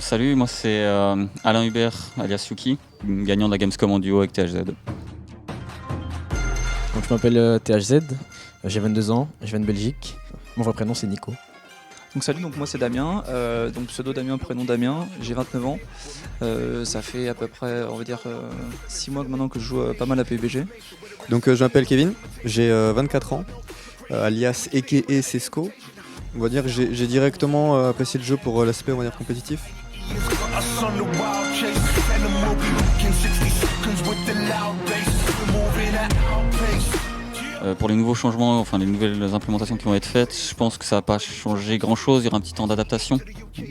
Salut, moi c'est Alain Hubert alias Yuki, gagnant de la Gamescom en duo avec THZ. Donc, je m'appelle THZ, j'ai 22 ans, je viens de Belgique. Mon vrai prénom c'est Nico. Donc salut, donc moi c'est Damien, donc pseudo Damien, prénom Damien, j'ai 29 ans. Ça fait à peu près, on va dire, 6 mois que maintenant que je joue pas mal à PUBG. Donc je m'appelle Kevin, j'ai 24 ans, alias aka Cesco. On va dire que j'ai directement apprécié le jeu pour l'aspect, on va dire, compétitif. Pour les nouveaux changements, enfin les nouvelles implémentations qui vont être faites, je pense que ça va pas changer grand chose, il y aura un petit temps d'adaptation.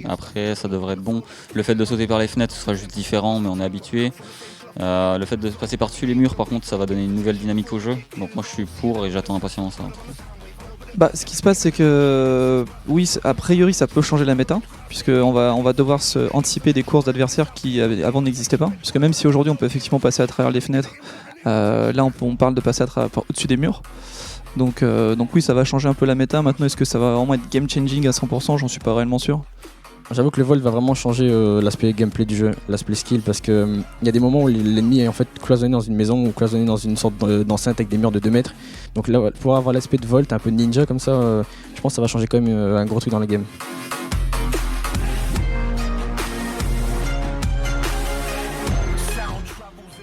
Après ça devrait être bon. Le fait de sauter par les fenêtres ce sera juste différent mais on est habitué. Le fait de passer par-dessus les murs par contre ça va donner une nouvelle dynamique au jeu. Donc moi je suis pour et j'attends impatiemment ça. Bah, ce qui se passe c'est que oui, a priori ça peut changer la méta, puisqu'on va devoir anticiper des courses d'adversaires qui avant n'existaient pas. Puisque même si aujourd'hui on peut effectivement passer à travers les fenêtres, là on parle de passer au-dessus des murs. Donc oui, ça va changer un peu la méta. Maintenant, est-ce que ça va vraiment être game changing à 100%? J'en suis pas réellement sûr. J'avoue que le vol va vraiment changer l'aspect gameplay du jeu, l'aspect skill, parce que il y a des moments où l'ennemi est en fait cloisonné dans une maison ou cloisonné dans une sorte d'enceinte avec des murs de 2 mètres. Donc là, pour avoir l'aspect de volt un peu ninja comme ça, je pense que ça va changer quand même un gros truc dans la game.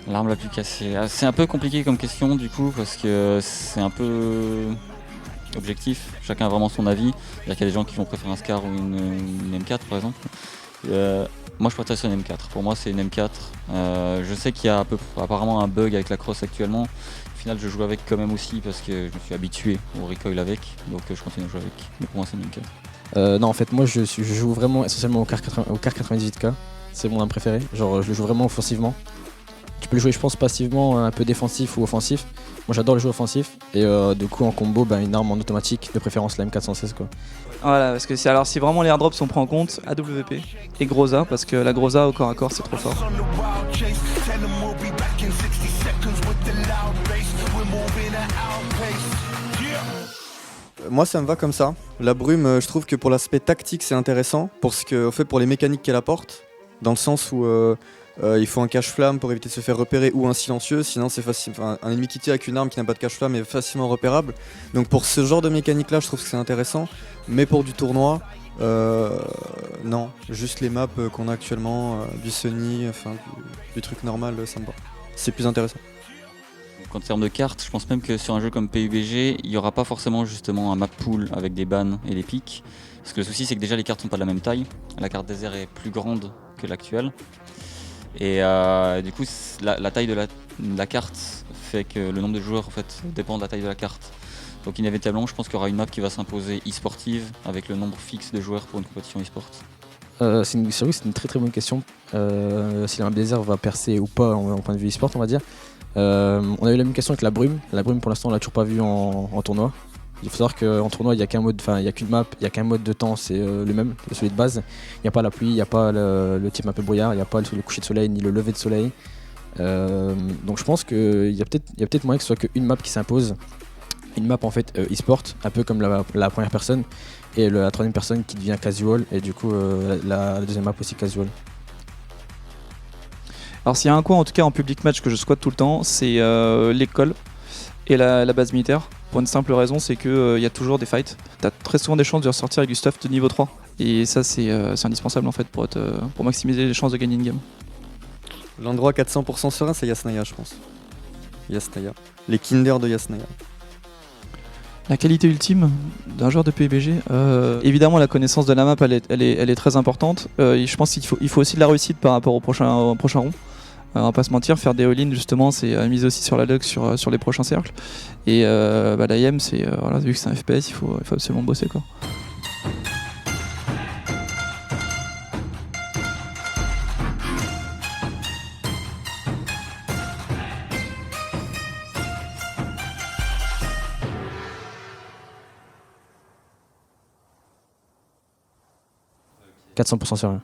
L'arme la plus cassée. C'est un peu compliqué comme question du coup parce que c'est un peu objectif, chacun a vraiment son avis. C'est-à-dire qu'il y a des gens qui vont préférer un Scar ou une M4 par exemple. Moi je préfère sur une M4, pour moi c'est une M4. Je sais qu'il y a apparemment un bug avec la crosse actuellement. Au final je joue avec quand même aussi parce que je me suis habitué au recoil avec, donc je continue à jouer avec. Mais pour moi c'est une M4. Non, en fait moi je joue vraiment essentiellement au Car 98K, c'est mon arme préférée. Genre je le joue vraiment offensivement. Tu peux le jouer je pense passivement, un peu défensif ou offensif. Moi j'adore le jeu offensif et du coup en combo une arme en automatique, de préférence la M416 quoi. Voilà, parce que si vraiment les airdrops sont pris en compte, AWP et Groza, parce que la Groza au corps à corps c'est trop fort. Moi ça me va comme ça. La brume, je trouve que pour l'aspect tactique c'est intéressant, pour les mécaniques qu'elle apporte, dans le sens où il faut un cache-flamme pour éviter de se faire repérer ou un silencieux, sinon c'est facile. Enfin, un ennemi qui tire avec une arme qui n'a pas de cache-flamme est facilement repérable. Donc pour ce genre de mécanique là je trouve que c'est intéressant, mais pour du tournoi, non, juste les maps qu'on a actuellement, du Sunny, enfin du truc normal, ça me va. C'est plus intéressant. Donc, en termes de cartes, je pense même que sur un jeu comme PUBG, il n'y aura pas forcément justement un map pool avec des bans et des pics. Parce que le souci c'est que déjà les cartes sont pas de la même taille. La carte désert est plus grande que l'actuelle. Et du coup la taille de la carte fait que le nombre de joueurs en fait dépend de la taille de la carte. Donc inévitablement je pense qu'il y aura une map qui va s'imposer e-sportive avec le nombre fixe de joueurs pour une compétition e-sport. C'est une très très bonne question. Si la map désert va percer ou pas en point de vue e-sport on va dire. On a eu la même question avec la brume. La brume pour l'instant on l'a toujours pas vue en tournoi. Il faut savoir qu'en tournoi il n'y a qu'un mode, il n'y a qu'une map, il n'y a qu'un mode de temps, c'est le même, celui de base. Il n'y a pas la pluie, il n'y a pas le type un peu brouillard, il n'y a pas le coucher de soleil ni le lever de soleil. Donc je pense qu'il y a peut-être moyen que ce soit qu'une map qui s'impose. Une map en fait e-sport, un peu comme la première personne, et la troisième personne qui devient casual, et du coup la deuxième map aussi casual. Alors s'il y a un coin en tout cas en public match que je squatte tout le temps, c'est l'école et la base militaire. Pour une simple raison, c'est qu'il y a toujours des fights. T'as très souvent des chances de ressortir avec du stuff de niveau 3. Et ça c'est indispensable en fait pour maximiser les chances de gagner une game. L'endroit 400% serein c'est Yasnaya je pense. Yasnaya. Les Kinder de Yasnaya. La qualité ultime d'un joueur de PUBG, évidemment la connaissance de la map elle est très importante. Je pense qu'il faut aussi de la réussite par rapport au prochain rond. On va pas se mentir, faire des all-in justement c'est miser aussi sur la luck sur les prochains cercles. Et l'AIM c'est voilà, vu que c'est un FPS il faut absolument bosser quoi. Okay. 400% sur rien.